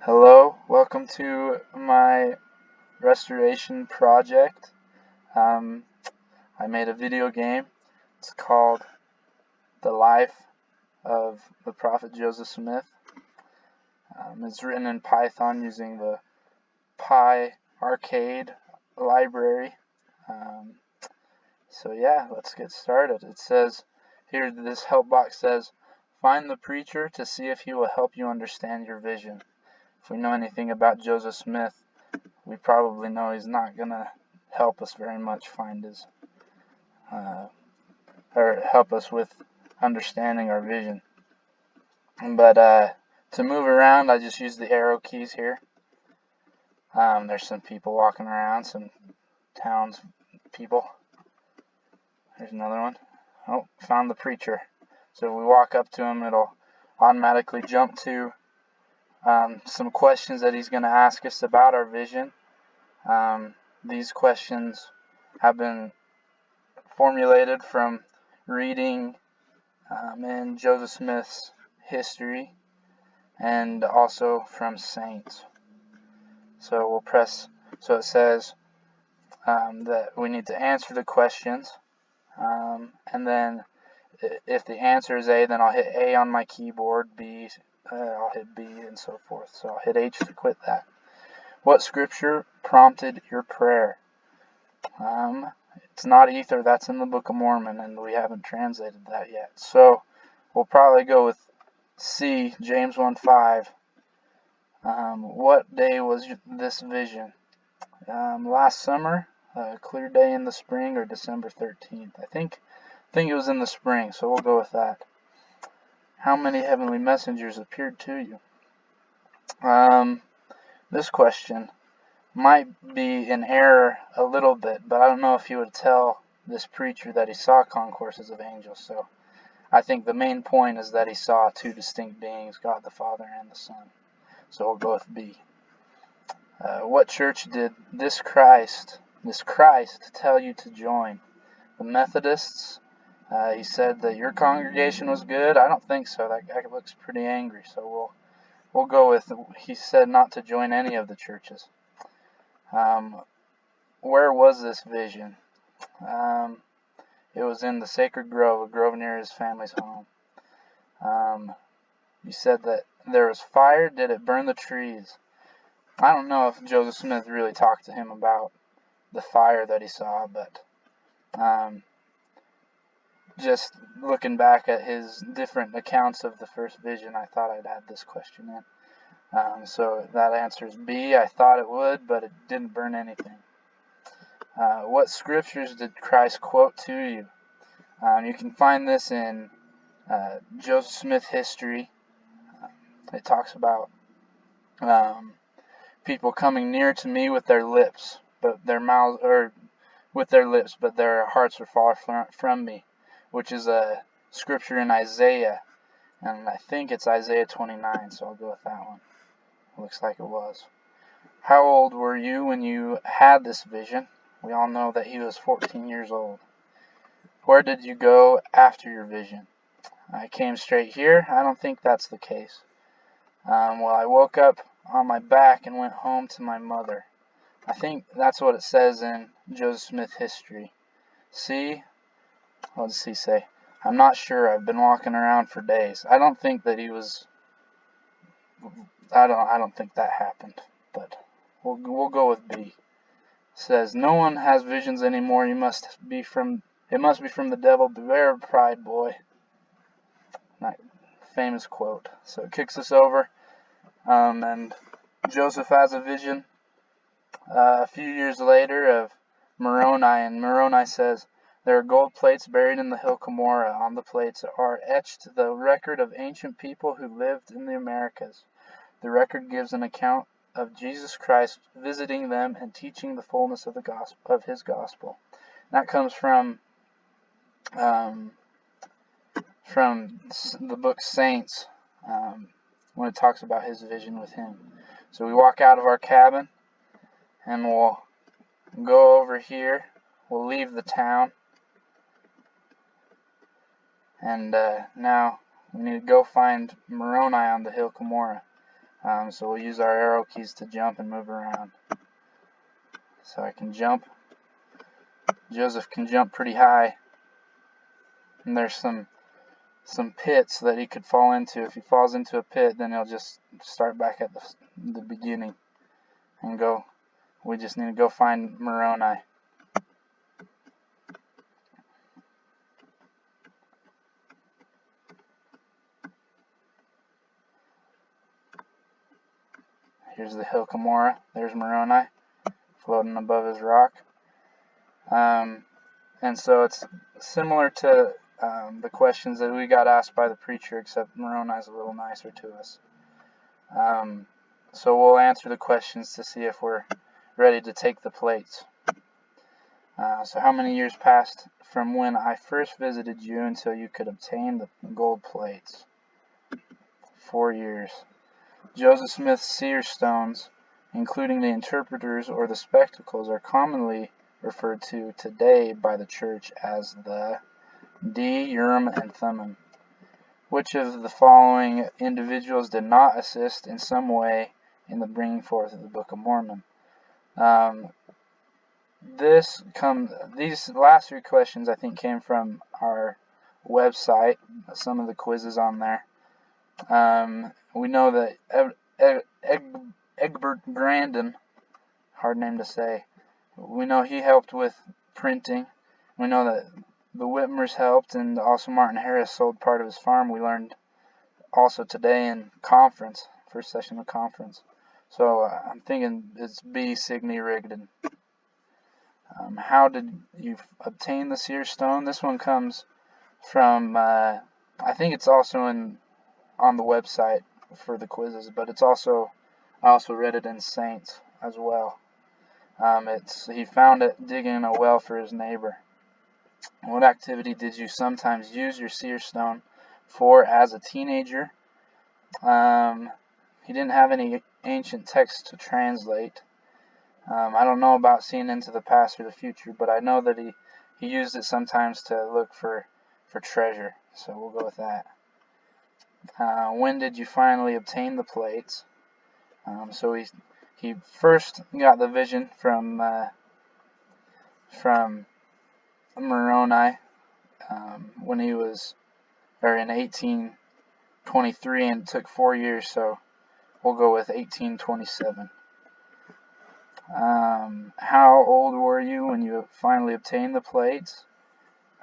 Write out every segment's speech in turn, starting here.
Hello, welcome to my restoration project. Um, I made a video game. It's called The Life of the Prophet Joseph Smith. It's written in Python using the PyArcade library. Um, so yeah, let's get started. It says here, this help box says, find the preacher to see if he will help you understand your vision. If we know anything about Joseph Smith, we probably know he's not going to help us very much find his, or help us with understanding our vision. But to move around, I just use the arrow keys here. There's some people walking around, some towns people. There's another one. Oh, found the preacher. So if we walk up to him, it'll automatically jump to some questions that he's going to ask us about our vision. These questions have been formulated from reading in Joseph Smith's history and also from saints. So we'll press, so it says that we need to answer the questions, and then if the answer is A, then I'll hit A on my keyboard, B, I'll hit B, and so forth. So I'll hit H to quit that. What scripture prompted your prayer? It's not Ether, that's in the Book of Mormon, and we haven't translated that yet. So we'll probably go with C, James 1:5. What day was this vision? Last summer, a clear day in the spring, or December 13th. I think it was in the spring, so we'll go with that. How many heavenly messengers appeared to you? This question might be in error a little bit, but I don't know if he would tell this preacher that he saw concourses of angels. So I think the main point is that he saw two distinct beings, God the Father and the Son. So we'll go with B. What church did this Christ tell you to join? The Methodists. He said that your congregation was good. I don't think so. That guy looks pretty angry. So we'll go with, he said not to join any of the churches. Where was this vision? It was in the Sacred Grove, a grove near his family's home. You said that there was fire. Did it burn the trees? I don't know if Joseph Smith really talked to him about the fire that he saw, but just looking back at his different accounts of the first vision, I thought I'd add this question in. So that answer is B. I thought it would, but it didn't burn anything. What scriptures did Christ quote to you? You can find this in Joseph Smith history. It talks about people coming near to me with their lips, but their mouths, or with their lips, but their hearts are far from me, which is a scripture in Isaiah, and I think it's Isaiah 29, so I'll go with that one. Looks like it was. How old were you when you had this vision? We all know that he was 14 years old. Where did you go after your vision? I came straight here. I don't think that's the case. Well, I woke up on my back and went home to my mother. I think that's what it says in Joseph Smith history. C, what does he say? I'm not sure. I've been walking around for days. I don't think that he was, I don't think that happened, but we'll go with B. It says, no one has visions anymore. It must be from the devil. Beware of pride, boy. That famous quote. So it kicks us over, and Joseph has a vision a few years later of Moroni, and Moroni says, there are gold plates buried in the hill Cumorah. On the plates are etched the record of ancient people who lived in the Americas. The record gives an account of Jesus Christ visiting them and teaching the fullness of the gospel, of his gospel. That comes from the book Saints, when it talks about his vision with him. So we walk out of our cabin, and we'll go over here. We'll leave the town, and now we need to go find Moroni on the hill Cumorah. So we'll use our arrow keys to jump and move around. So I can jump. Joseph can jump pretty high. And there's some pits that he could fall into. If he falls into a pit, then he'll just start back at the beginning and go. We just need to go find Moroni. Here's the Hill Cumorah. There's Moroni floating above his rock. And so it's similar to the questions that we got asked by the preacher, except Moroni's a little nicer to us. So we'll answer the questions to see if we're ready to take the plates. So how many years passed from when I first visited you until you could obtain the gold plates? 4 years. Joseph Smith's seer stones, including the interpreters or the spectacles, are commonly referred to today by the church as the D, Urim, and Thummim. Which of the following individuals did not assist in some way in the bringing forth of the Book of Mormon? These last 3 questions I think came from our website, some of the quizzes on there. We know that Egbert Grandin, hard name to say, we know he helped with printing. We know that the Whitmers helped, and also Martin Harris sold part of his farm. We learned also today in conference, first session of conference. So I'm thinking it's B, Signe Rigdon. How did you obtain the seer stone? This one comes from, I think it's also on the website for the quizzes, but I also read it in Saints as well. He found it digging a well for his neighbor. What activity did you sometimes use your seer stone for as a teenager? He didn't have any ancient texts to translate. I don't know about seeing into the past or the future, but I know that he used it sometimes to look for treasure. So we'll go with that. When did you finally obtain the plates? So he first got the vision from Moroni when he was in 1823, and it took 4 years. So we'll go with 1827. How old were you when you finally obtained the plates?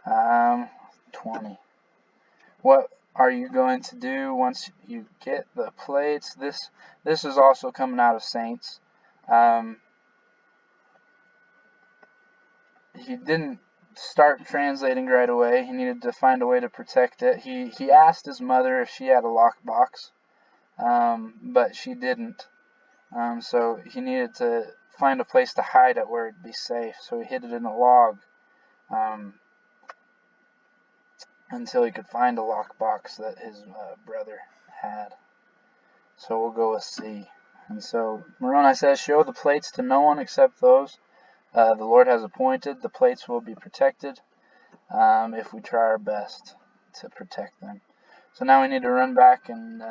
20. What are you going to do once you get the plates? This is also coming out of Saints. He didn't start translating right away. He needed to find a way to protect it. He asked his mother if she had a lockbox, but she didn't. So he needed to find a place to hide it where it'd be safe. So he hid it in a log until he could find a lockbox that his brother had. So we'll go with C. And so Moroni says, show the plates to no one except those the Lord has appointed. The plates will be protected if we try our best to protect them. So now we need to run back and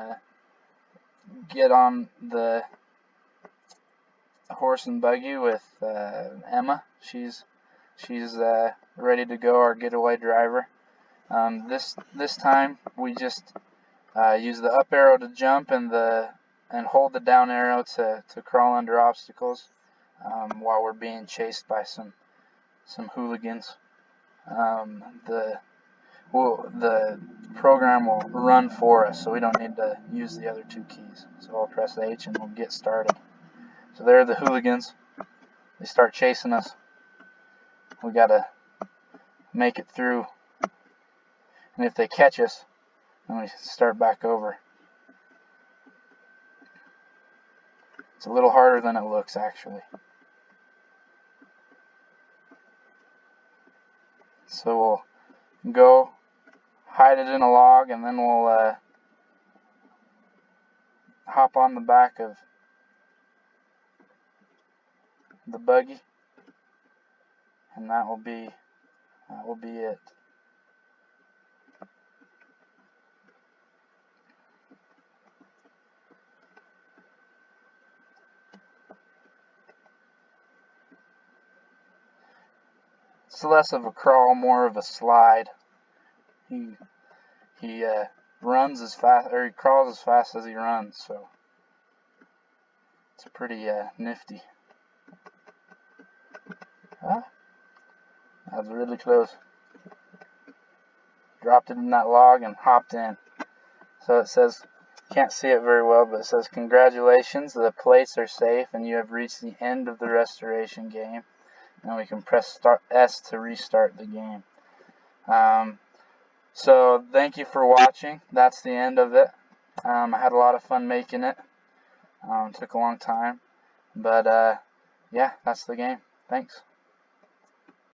get on the horse and buggy with Emma. She's ready to go, our getaway driver. This time we just use the up arrow to jump and hold the down arrow to crawl under obstacles while we're being chased by some hooligans. The program will run for us, so we don't need to use the other 2 keys. So I'll press H and we'll get started. So there are the hooligans. They start chasing us. We gotta make it through. And if they catch us, then we start back over. It's a little harder than it looks, actually. So we'll go hide it in a log, and then we'll hop on the back of the buggy, and that will be it. It's less of a crawl, more of a slide. He runs as fast, or he crawls as fast as he runs, so it's pretty nifty. Huh? That was really close. Dropped it in that log and hopped in. So it says, can't see it very well, but it says, congratulations, the plates are safe and you have reached the end of the restoration game. And we can press S to restart the game. So thank you for watching. That's the end of it. I had a lot of fun making it. Took a long time. But yeah, that's the game. Thanks.